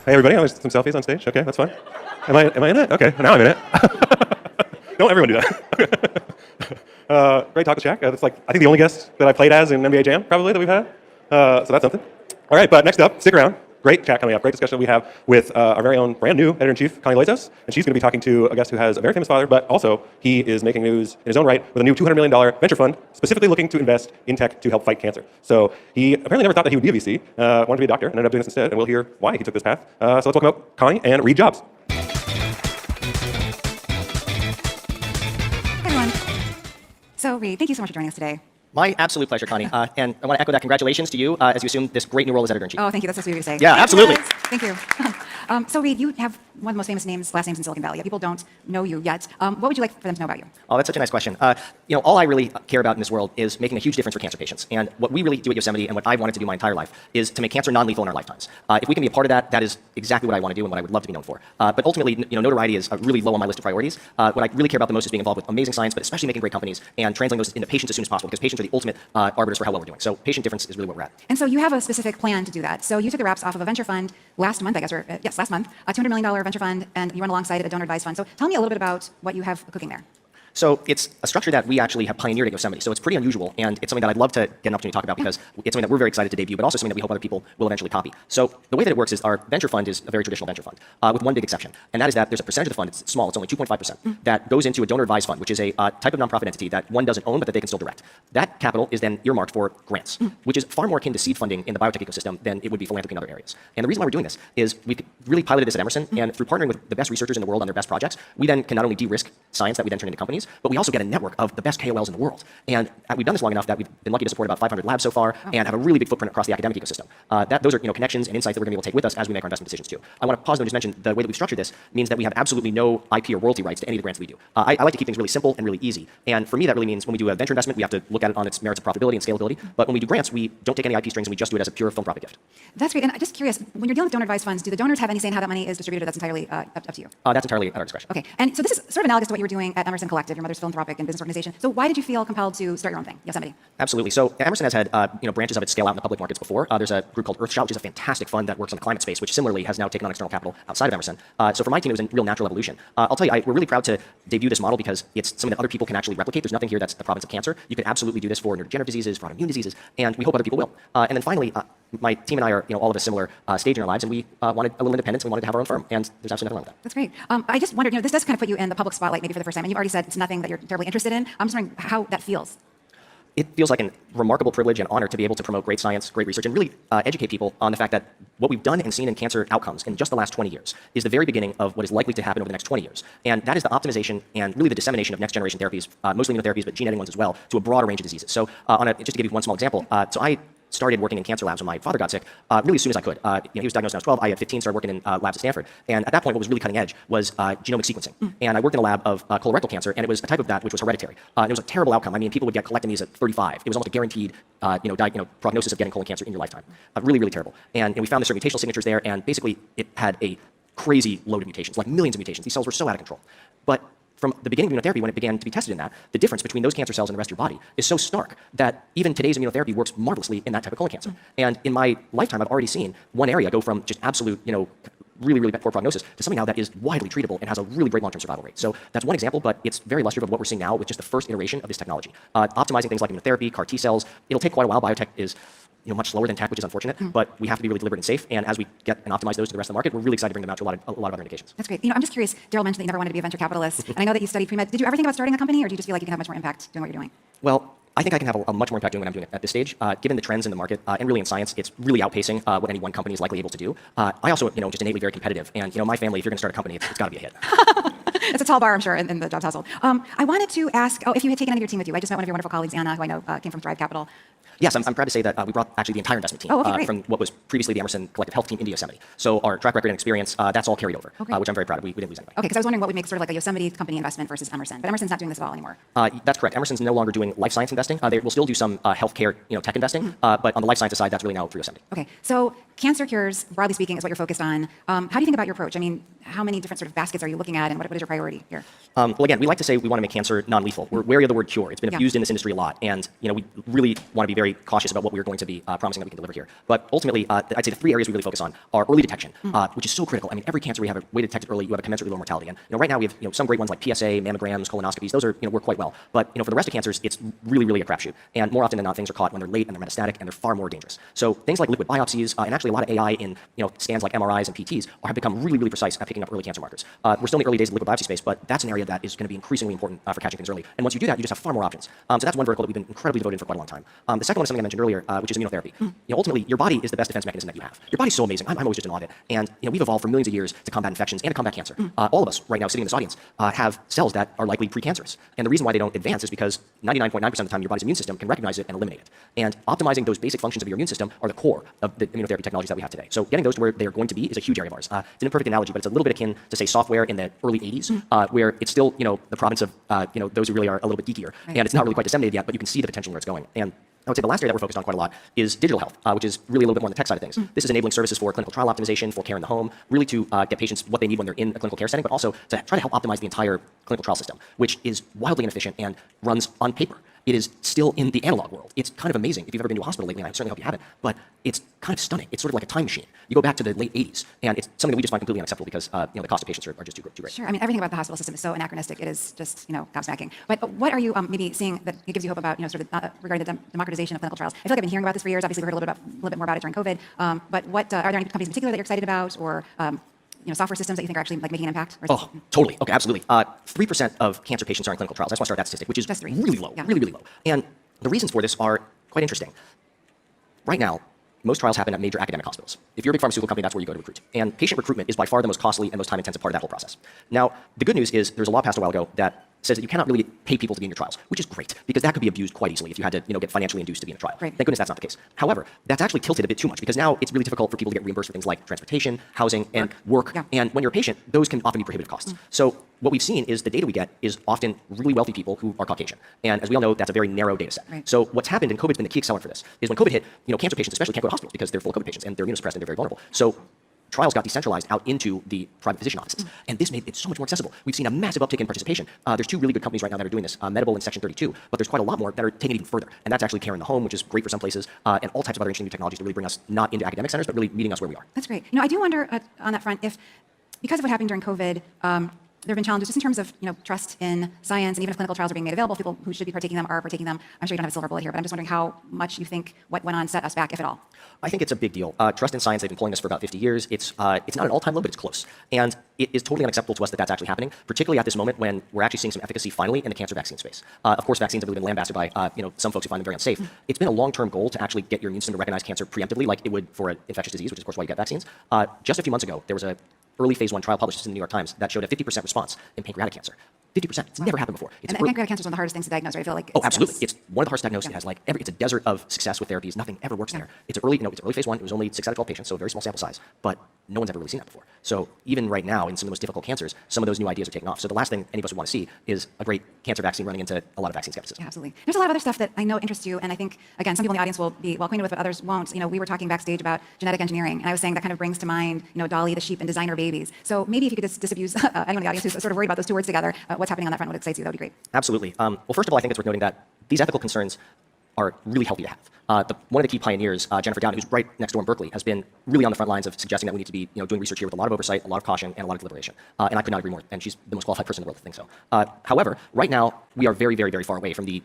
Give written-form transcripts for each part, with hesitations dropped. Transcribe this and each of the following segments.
Hey everybody, I'm some selfies on stage. Okay, that's fine. Am I in it? Okay, now I'm in it. Don't everyone do that. Great talk with Shaq. That's like, I think the only guest that I played as in NBA Jam, probably, that we've had. So that's something. All right, but next up, stick around. Great chat coming up. Great discussion we have with our very own brand new editor-in-chief, Connie Loizos. And she's going to be talking to a guest who has a very famous father, but also he is making news in his own right with a new $200 million venture fund, specifically looking to invest in tech to help fight cancer. So he apparently never thought that he would be a VC, wanted to be a doctor, and ended up doing this instead. And we'll hear why he took this path. So let's welcome up Connie and Reed Jobs. So, Reed, thank you so much for joining us today. My absolute pleasure, Connie. And I want to echo that congratulations to you as you assume this great new role as editor-in-chief. Oh, thank you. That's so sweet of you to say. Yeah, absolutely. Thank you. So, Reed, you have one of the most famous last names in Silicon Valley. People don't know you yet. What would you like for them to know about you? Oh, that's such a nice question. All I really care about in this world is making a huge difference for cancer patients. And what we really do at Yosemite and what I've wanted to do my entire life is to make cancer non-lethal in our lifetimes. If we can be a part of that, that is exactly what I want to do and what I would love to be known for. But ultimately, notoriety is really low on my list of priorities. What I really care about the most is being involved with amazing science, but especially making great companies and translating those into patients as soon as possible, because patients are the ultimate arbiters for how well we're doing. So patient difference is really where we're at. And so you have a specific plan to do that. So you took the wraps off of a venture fund last month, I guess, last month, a $200 million venture fund, and you run alongside it a donor advised fund. So tell me a little bit about what you have cooking there. So it's a structure that we actually have pioneered at Yosemite. So it's pretty unusual, and it's something that I'd love to get an opportunity to talk about because it's something that we're very excited to debut, but also something that we hope other people will eventually copy. So the way that it works is our venture fund is a very traditional venture fund with one big exception, and that is that there's a percentage of the fund, it's small, it's only 2.5%, that goes into a donor advised fund, which is a type of nonprofit entity that one doesn't own, but that they can still direct. That capital is then earmarked for grants, which is far more akin to seed funding in the biotech ecosystem than it would be philanthropy in other areas. And the reason why we're doing this is we really piloted this at Emerson, and through partnering with the best researchers in the world on their best projects, we then can not only de-risk science that we then turn into companies, but we also get a network of the best KOLs in the world. And we've done this long enough that we've been lucky to support about 500 labs so far and have a really big footprint across the academic ecosystem. Those are connections and insights that we're going to be able to take with us as we make our investment decisions too. I want to pause though and just mention the way that we've structured this means that we have absolutely no IP or royalty rights to any of the grants that we do. I like to keep things really simple and really easy. And for me, that really means when we do a venture investment, we have to look at it on its merits of profitability and scalability. But when we do grants, we don't take any IP strings and we just do it as a pure philanthropic gift. That's great. And I'm just curious, when you're dealing with donor advised funds, do the donors have any say in how that money is distributed, or that's entirely up to you? That's entirely at our discretion. Okay. And so this is sort of analogous to what you were doing at Emerson Collective, your mother's philanthropic and business organization. So why did you feel compelled to start your own thing, Yosemite? Absolutely. So Emerson has had branches of its scale out in the public markets before. There's a group called Earthshot, which is a fantastic fund that works in the climate space, which similarly has now taken on external capital outside of Emerson. So for my team, it was a real natural evolution. I'll tell you, we're really proud to debut this model because it's something that other people can actually replicate. There's nothing here that's the province of cancer. You can absolutely do this for neurodegenerative diseases, for autoimmune diseases, and we hope other people will. And then finally, my team and I are all of a similar stage in our lives, and we wanted a little independence. We wanted to have our own firm, and there's absolutely nothing wrong with that. That's great. I just wondered, this does kind of put you in the public spotlight maybe for the first time, and you've already said it's nothing that you're terribly interested in. I'm just wondering how that feels. It feels like a remarkable privilege and honor to be able to promote great science, great research, and really educate people on the fact that what we've done and seen in cancer outcomes in just the last 20 years is the very beginning of what is likely to happen over the next 20 years. And that is the optimization and really the dissemination of next-generation therapies, mostly immunotherapies, but gene editing ones as well, to a broader range of diseases. So just to give you one small example, so I started working in cancer labs when my father got sick really as soon as I could. He was diagnosed when I was 12. I at 15 started working in labs at Stanford. And at that point, what was really cutting edge was genomic sequencing. And I worked in a lab of colorectal cancer, and it was a type of that which was hereditary. And it was a terrible outcome. I mean, people would get colectomies at 35. It was almost a guaranteed prognosis of getting colon cancer in your lifetime. Really, really terrible. And we found the certain mutational signatures there, and basically it had a crazy load of mutations, like millions of mutations. These cells were so out of control. But from the beginning of immunotherapy, when it began to be tested in that, the difference between those cancer cells and the rest of your body is so stark that even today's immunotherapy works marvelously in that type of colon cancer. And in my lifetime, I've already seen one area go from just absolute, really, really poor prognosis to something now that is widely treatable and has a really great long-term survival rate. So that's one example, but it's very illustrative of what we're seeing now with just the first iteration of this technology. Optimizing things like immunotherapy, CAR T cells, it'll take quite a while. Biotech is much slower than tech, which is unfortunate, but we have to be really deliberate and safe. And as we get and optimize those to the rest of the market, we're really excited to bring them out to a lot of other indications. That's great. I'm just curious, Daryl mentioned that you never wanted to be a venture capitalist, and I know that you studied pre-med. Did you ever think about starting a company, or do you just feel like you can have much more impact doing what you're doing? Well, I think I can have a much more impact doing what I'm doing at this stage. Given the trends in the market and really in science, it's really outpacing what any one company is likely able to do. I also, just innately very competitive. And, my family, if you're going to start a company, it's got to be a hit. It's a tall bar, I'm sure, in the Jobs household. I wanted to ask, if you had taken any of your team with you. I just met one of your wonderful colleagues, Anna, who I know came from Thrive Capital. Yes, I'm proud to say that we brought actually the entire investment team from what was previously the Emerson Collective Health team into Yosemite. So our track record and experience, that's all carried over, which I'm very proud of. We didn't lose anybody. Okay, because I was wondering what would make sort of like a Yosemite company investment versus Emerson. But Emerson's not doing this at all anymore. That's correct. Emerson's no longer doing life science investing. They will still do some healthcare tech investing, but on the life sciences side, that's really now through Yosemite. Okay, so cancer cures, broadly speaking, is what you're focused on. How do you think about your approach? I mean, how many different sort of baskets are you looking at, and what is your priority here? Well, again, we like to say we want to make cancer non-lethal. We're wary of the word cure. It's been abused in this industry a lot, and we really want to be very cautious about what we're going to be promising that we can deliver here. But ultimately, I'd say the 3 areas we really focus on are early detection, which is so critical. I mean, every cancer we have a way to detect it early, you have a commensurately lower mortality. And right now we have some great ones like PSA, mammograms, colonoscopies. Those are work quite well. But for the rest of cancers, it's really a crapshoot. And more often than not, things are caught when they're late and they're metastatic, and they're far more dangerous. So things like liquid biopsies and actually a lot of AI in scans like MRIs and PTs have become really precise at picking up early cancer markers. We're still in the early days of the liquid biopsy space, but that's an area that is going to be increasingly important for catching things early. And once you do that, you just have far more options. So that's one vertical that we've been incredibly devoted in for quite a long time. The second one is something I mentioned earlier, which is immunotherapy. Ultimately, your body is the best defense mechanism that you have. Your body's so amazing. I'm always just in awe of it. And we've evolved for millions of years to combat infections and to combat cancer. All of us right now sitting in this audience have cells that are likely precancerous. And the reason why they don't advance is because 99.9% of the time your body's immune system can recognize it and eliminate it. And optimizing those basic functions of your immune system are the core of the immunotherapy technologies that we have today. So getting those to where they are going to be is a huge area of ours. It's an imperfect analogy, but it's a little bit akin to, say, software in the early 80s, where it's still, the province of, those who really are a little bit geekier. Right. And it's not really quite disseminated yet, but you can see the potential where it's going. And I would say the last area that we're focused on quite a lot is digital health, which is really a little bit more on the tech side of things. This is enabling services for clinical trial optimization, for care in the home, really to get patients what they need when they're in a clinical care setting, but also to try to help optimize the entire clinical trial system, which is wildly inefficient and runs on paper. It is still in the analog world. It's kind of amazing if you've ever been to a hospital lately, and I certainly hope you haven't, but it's kind of stunning. It's sort of like a time machine. You go back to the late 80s, and it's something that we just find completely unacceptable because the cost of patients are just too great. Sure. I mean, everything about the hospital system is so anachronistic. It is just, gobsmacking. But what are you maybe seeing that it gives you hope about, regarding the democratization of clinical trials? I feel like I've been hearing about this for years. Obviously, we heard a little bit more about it during COVID. But what are there any companies in particular that you're excited about, or software systems that you think are actually making an impact? Oh, totally. Okay, absolutely. 3% of cancer patients are in clinical trials. I just want to start that statistic, which is really low, really low. And the reasons for this are quite interesting. Right now, most trials happen at major academic hospitals. If you're a big pharmaceutical company, that's where you go to recruit. And patient recruitment is by far the most costly and most time-intensive part of that whole process. Now, the good news is there's a law passed a while ago that says that you cannot really pay people to be in your trials, which is great, because that could be abused quite easily if you had to get financially induced to be in a trial. Right. Thank goodness that's not the case. However, that's actually tilted a bit too much, because now it's really difficult for people to get reimbursed for things like transportation, housing, and work. Yeah. And when you're a patient, those can often be prohibitive costs. So what we've seen is the data we get is often really wealthy people who are Caucasian. And as we all know, that's a very narrow data set. Right. So what's happened, and COVID's been the key accelerant for this, is when COVID hit, cancer patients especially can't go to hospital because they're full of COVID patients and they're immunosuppressed and they're very vulnerable. So trials got decentralized out into the private physician offices. And this made it so much more accessible. We've seen a massive uptick in participation. There's 2 really good companies right now that are doing this, Medable and Section 32, but there's quite a lot more that are taking it even further. And that's actually care in the home, which is great for some places, and all types of other interesting new technologies to really bring us not into academic centers, but really meeting us where we are. That's great. I do wonder on that front if, because of what happened during COVID, there have been challenges just in terms of trust in science, and even if clinical trials are being made available, people who should be partaking them are partaking them. I'm sure you don't have a silver bullet here, but I'm just wondering how much you think what went on set us back, if at all. I think it's a big deal. Trust in science, they've been pulling this for about 50 years. It's not an all-time low, but it's close. And it is totally unacceptable to us that that's actually happening, particularly at this moment when we're actually seeing some efficacy finally in the cancer vaccine space. Of course, vaccines have really been lambasted by some folks who find them very unsafe. It's been a long-term goal to actually get your immune system to recognize cancer preemptively, like it would for an infectious disease, which is of course why you get vaccines. Just a few months ago, there was a early phase 1 trial published in the New York Times that showed a 50% response in pancreatic cancer. 50%. It's never happened before. And pancreatic cancer is one of the hardest things to diagnose, right? I feel like absolutely. It's one of the hardest diagnosed. It has it's a desert of success with therapies. Nothing ever works there. It's early phase 1. It was only 6 out of 12 patients, so a very small sample size. But no one's ever really seen that before. So even right now, in some of the most difficult cancers, some of those new ideas are taking off. So the last thing any of us would want to see is a great cancer vaccine running into a lot of vaccine skepticism. Yeah, absolutely. There's a lot of other stuff that I know interests you, and I think, again, some people in the audience will be well acquainted with, but others won't. We were talking backstage about genetic engineering, and I was saying that kind of brings to mind, Dolly the sheep and designer babies. So maybe if you could just disabuse anyone in the audience who's sort of worried about those 2 words together, what's happening on that front, what excites you, that would be great. Absolutely. Well, first of all, I think it's worth noting that these ethical concerns are really healthy to have. One of the key pioneers, Jennifer Doudna, who's right next door in Berkeley, has been really on the front lines of suggesting that we need to be doing research here with a lot of oversight, a lot of caution, and a lot of deliberation. And I could not agree more. And she's the most qualified person in the world to think so. However, right now, we are very, very, very far away from the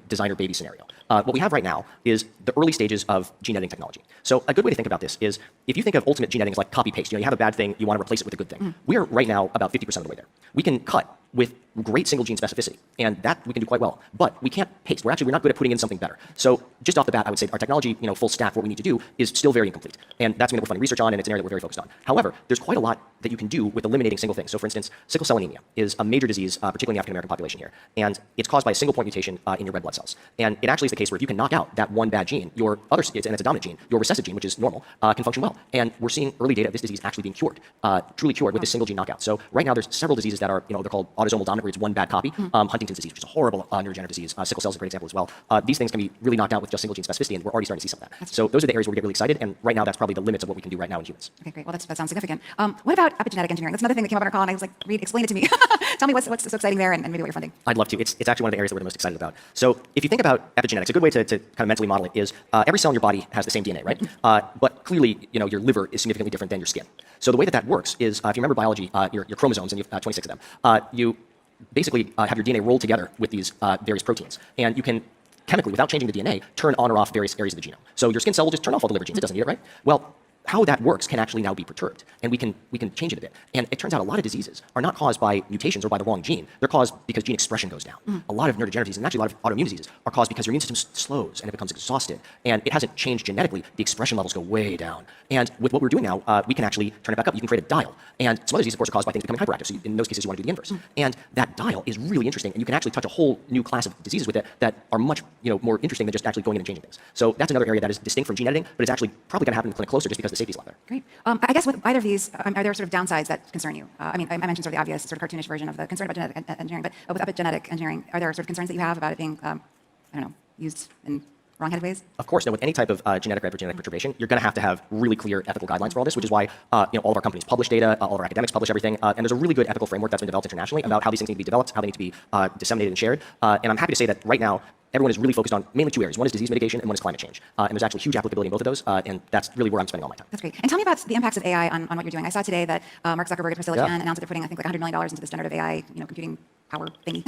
designer baby scenario. What we have right now is the early stages of gene editing technology. So a good way to think about this is if you think of ultimate gene editing as like copy-paste, you have a bad thing, you want to replace it with a good thing. We are right now about 50% of the way there. We can cut with great single gene specificity, and that we can do quite well. But we can't paste. We're not good at putting in something better. So just off the bat, I would say our technology, full stack, what we need to do is still very incomplete. And that's something that we're funding research on, and it's an area that we're very focused on. However, there's quite a lot that you can do with eliminating single things. So for instance, sickle cell anemia is a major disease, particularly in the African American population here. And it's caused by a single point mutation in your red blood cells. And it actually is the case where if you can knock out that one bad gene, your other, and it's a dominant gene, your recessive gene, which is normal, can function well. And we're seeing early data of this disease actually being cured, truly cured with this single gene knockout. So right now there's several diseases that are, they're called autosomal dominant, where it's one bad copy. Huntington's disease, which is a horrible neurodegenerative disease. Sickle cell is a great example as well. These things can be really knocked out with just single gene specificity, and we're already starting to see some of that. So those are the areas where we get really excited, and right now that's probably the limits of what we can do right now in humans. Okay, great. Well, that sounds significant. What about epigenetic engineering? That's another thing that came up in our call, and I was like, Reed, explain it to me. Tell me what's so exciting there, and maybe what you're funding. I'd love to. It's actually one of the areas that we're the most excited about. So if you think about epigenetics, a good way to kind of mentally model it is every cell in your body has the same DNA, right? But clearly, your liver is significantly different than your skin. So the way that works is, if you remember biology, your chromosomes, and you have 26 of them, you basically have your DNA rolled together with these various proteins. And you can chemically, without changing the DNA, turn on or off various areas of the genome. So your skin cell will just turn off all the liver genes. It doesn't need it, right? Well, how that works can actually now be perturbed, and we can change it a bit. And it turns out a lot of diseases are not caused by mutations or by the wrong gene. They're caused because gene expression goes down. A lot of neurodegenerative diseases, and actually a lot of autoimmune diseases, are caused because your immune system slows and it becomes exhausted. And it hasn't changed genetically. The expression levels go way down. And with what we're doing now, we can actually turn it back up. You can create a dial. And some other diseases, of course, are caused by things becoming hyperactive. So in those cases, you want to do the inverse. And that dial is really interesting, and you can actually touch a whole new class of diseases with it that are much more interesting than just actually going in and changing things. So that's another area that is distinct from gene editing, but it's actually probably going to happen in the clinic closer just because the safety is a lot there. Great. I guess with either of these, are there sort of downsides that concern you? I mean, I mentioned sort of the obvious, sort of cartoonish version of the concern about genetic engineering, but with epigenetic engineering, are there sort of concerns that you have about it being, used in wrong-headed ways? Of course, no. With any type of genetic or epigenetic perturbation, you're going to have really clear ethical guidelines for all this, which is why all of our companies publish data, all of our academics publish everything, and there's a really good ethical framework that's been developed internationally about how these things need to be developed, how they need to be disseminated and shared. And I'm happy to say that right now, everyone is really focused on mainly two areas. One is disease mitigation, and one is climate change. And there's actually huge applicability in both of those, and that's really where I'm spending all my time. That's great. And tell me about the impacts of AI on what you're doing. I saw today that Mark Zuckerberg at Silicon announced that they're putting, I think, like $100 million into this generative AI, computing power thingy.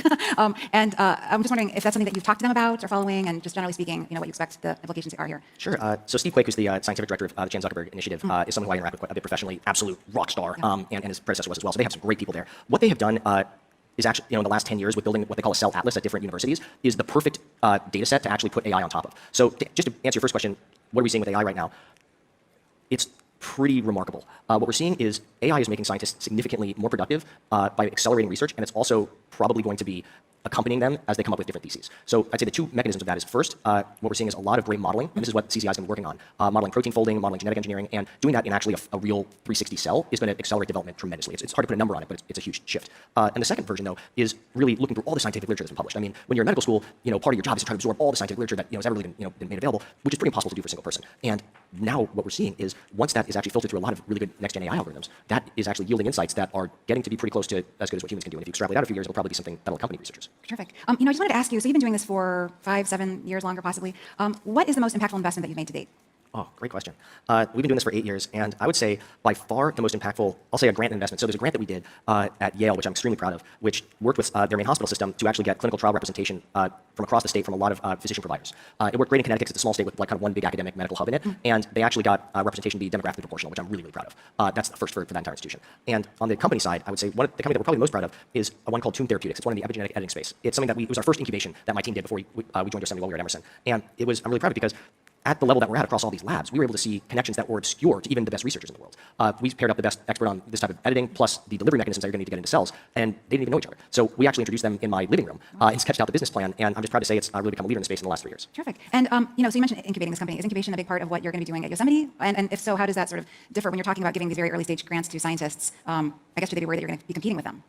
And I'm just wondering if that's something that you've talked to them about or following, and just generally speaking, what you expect the implications are here. Sure. So Steve Quake, who's the scientific director of the Chan Zuckerberg Initiative, is someone who I interact with quite a bit professionally, absolute rock star, and his predecessor was as well. So they have some great people there. What they have done is actually, in the last 10 years with building what they call a cell atlas at different universities, is the perfect data set to actually put AI on top of. So just to answer your first question, what are we seeing with AI right now? It's pretty remarkable. What we're seeing is AI is making scientists significantly more productive by accelerating research, and it's also probably going to be accompanying them as they come up with different theses. So I'd say the two mechanisms of that is first, what we're seeing is a lot of great modeling, and this is what CCI has been working on, modeling protein folding, modeling genetic engineering, and doing that in actually a real 360 cell is going to accelerate development tremendously. It's hard to put a number on it, but it's a huge shift. And the second version, though, is really looking through all the scientific literature that's been published. I mean, when you're in medical school, part of your job is to try to absorb all the scientific literature that has ever really been made available, which is pretty impossible to do for a single person. And now what we're seeing is once that is actually filtered through a lot of really good next-gen AI algorithms, that is actually yielding insights that are getting to be pretty close to as good as what humans can do. And if you extrapolate out a few years, it'll probably be something that'll accompany researchers. Terrific. I just wanted to ask you, so you've been doing this for 5, 7 years longer possibly. What is the most impactful investment that you've made to date? Oh, great question. We've been doing this for 8 years, and I would say by far the most impactful, I'll say a grant investment. So there's a grant that we did at Yale, which I'm extremely proud of, which worked with their main hospital system to actually get clinical trial representation from across the state from a lot of physician providers. It worked great in Connecticut. It's a small state with like kind of one big academic medical hub in it, and they actually got representation to be demographically proportional, which I'm really, really proud of. That's the first for that entire institution. And on the company side, I would say the company that we're probably most proud of is one called Tune Therapeutics. It's one in the epigenetic editing space. It's something that it was our first incubation that my team did before we joined our assembly while we were at Emerson. And I'm really proud of it because at the level that we're at across all these labs, we were able to see connections that were obscure to even the best researchers in the world. We paired up the best expert on this type of editing plus the delivery mechanisms that you're going to need to get into cells, and they didn't even know each other. So we actually introduced them in my living room and sketched out the business plan, and I'm just proud to say it's really become a leader in the space in the last 3 years. Terrific. And so you mentioned incubating this company. Is incubation a big part of what you're going to be doing at Yosemite? And if so, how does that sort of differ when you're talking about giving these very early stage grants to scientists? I guess should they be worried that you're going to be competing with them?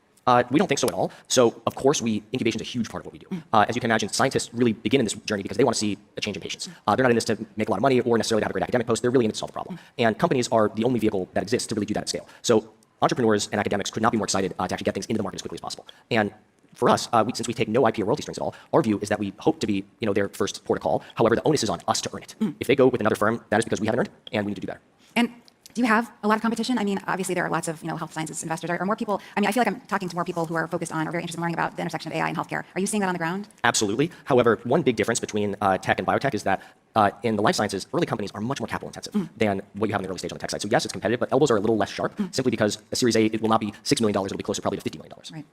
We don't think so at all. So, of course, incubation is a huge part of what we do. As you can imagine, scientists really begin in this journey because they want to see a change in patients. They're not in this to make a lot of money or necessarily to have a great academic post. They're really in it to solve a problem. And companies are the only vehicle that exists to really do that at scale. So entrepreneurs and academics could not be more excited to actually get things into the market as quickly as possible. And for us, since we take no IP or royalty strings at all, our view is that we hope to be their first port of call. However, the onus is on us to earn it. If they go with another firm, that is because we haven't earned it, and we need to do better. And do you have a lot of competition? I mean, obviously there are lots of health sciences investors. Are more people? I mean, I feel like I'm talking to more people who are focused on or very interested in learning about the intersection of AI and healthcare. Are you seeing that on the ground? Absolutely. However, one big difference between tech and biotech is that in the life sciences, early companies are much more capital intensive than what you have in the early stage on the tech side. So yes, it's competitive, but elbows are a little less sharp simply because a Series A, it will not be $6 million. It'll be closer probably to $50 million. Right.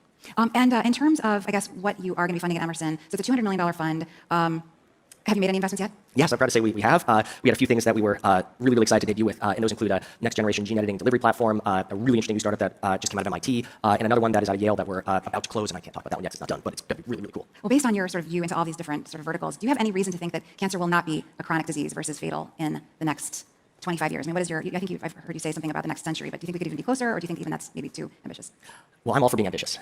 And in terms of, I guess, what you are going to be funding at Emerson, so it's a $200 million fund. Have you made any investments yet? Yes, I'm proud to say we have. We had a few things that we were really, really excited to debut with, and those include a next-generation gene editing delivery platform, a really interesting new startup that just came out of MIT, and another one that is out of Yale that we're about to close, and I can't talk about that one yet, it's not done, but it's going to be really, really cool. Well, based on your sort of view into all these different sort of verticals, do you have any reason to think that cancer will not be a chronic disease versus fatal in the next 25 years? I mean, what is your, I think I've heard you say something about the next century, but do you think we could even be closer, or do you think even that's maybe too ambitious? Well, I'm all for being ambitious.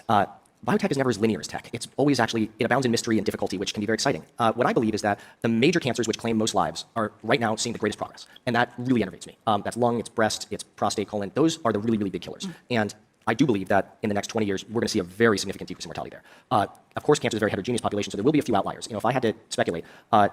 Biotech is never as linear as tech. It's always actually, it abounds in mystery and difficulty, which can be very exciting. What I believe is that the major cancers which claim most lives are right now seeing the greatest progress. And that really enervates me. That's lung, it's breast, it's prostate, colon. Those are the really, really big killers. And I do believe that in the next 20 years, we're going to see a very significant decrease in mortality there. Of course, cancer is a very heterogeneous population, so there will be a few outliers. If I had to speculate,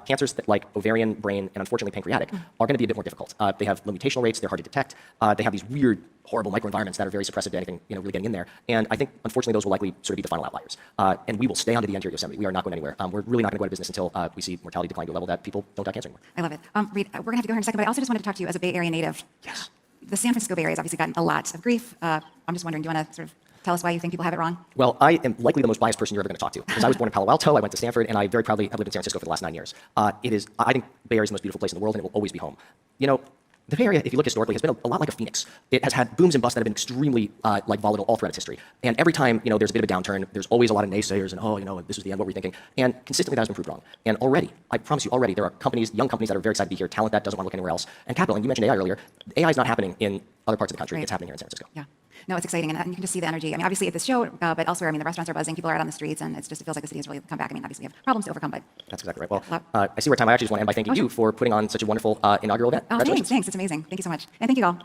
cancers that like ovarian, brain, and unfortunately pancreatic are going to be a bit more difficult. They have low mutational rates, they're hard to detect, they have these weird, horrible microenvironments that are very suppressive to anything really getting in there. And I think, unfortunately, those will likely sort of be the final outliers. And we will stay onto the anterior Yosemite. We are not going anywhere. We're really not going to go out of business until we see mortality decline to a level that people don't die cancer anymore. I love it. Reed, we're going to have to go here in a second, but I also just wanted to talk to you as a Bay Area native. Yes. The San Francisco Bay Area has obviously gotten a lot of grief. I'm just wondering, do you want to sort of tell us why you think people have it wrong? Well, I am likely the most biased person you're ever going to talk to, because I was born in Palo Alto, I went to Stanford, and I very proudly have lived in San Francisco for the last 9 years. I think Bay Area is the most beautiful place in the world, and it will always be home. The Bay Area, if you look historically, has been a lot like a phoenix. It has had booms and busts that have been extremely volatile all throughout its history. And every time there's a bit of a downturn, there's always a lot of naysayers and this was the end, what were you thinking? And consistently that has been proved wrong. And already, I promise you, already there are companies, young companies that are very excited to be here, talent that doesn't want to look anywhere else, and capital. And you mentioned AI earlier. AI is not happening in other parts of the country. Right. It's happening here in San Francisco. Yeah. No, it's exciting, and you can just see the energy. I mean, obviously at this show, but elsewhere, I mean, the restaurants are buzzing, people are out on the streets, and it feels like the city has really come back. I mean, obviously we have problems to overcome, but... That's exactly right. Well, I see we're at time. I actually just want to end by thanking you for putting on such a wonderful inaugural event. Oh, Congratulations. thanks. It's amazing. Thank you so much. And thank you all.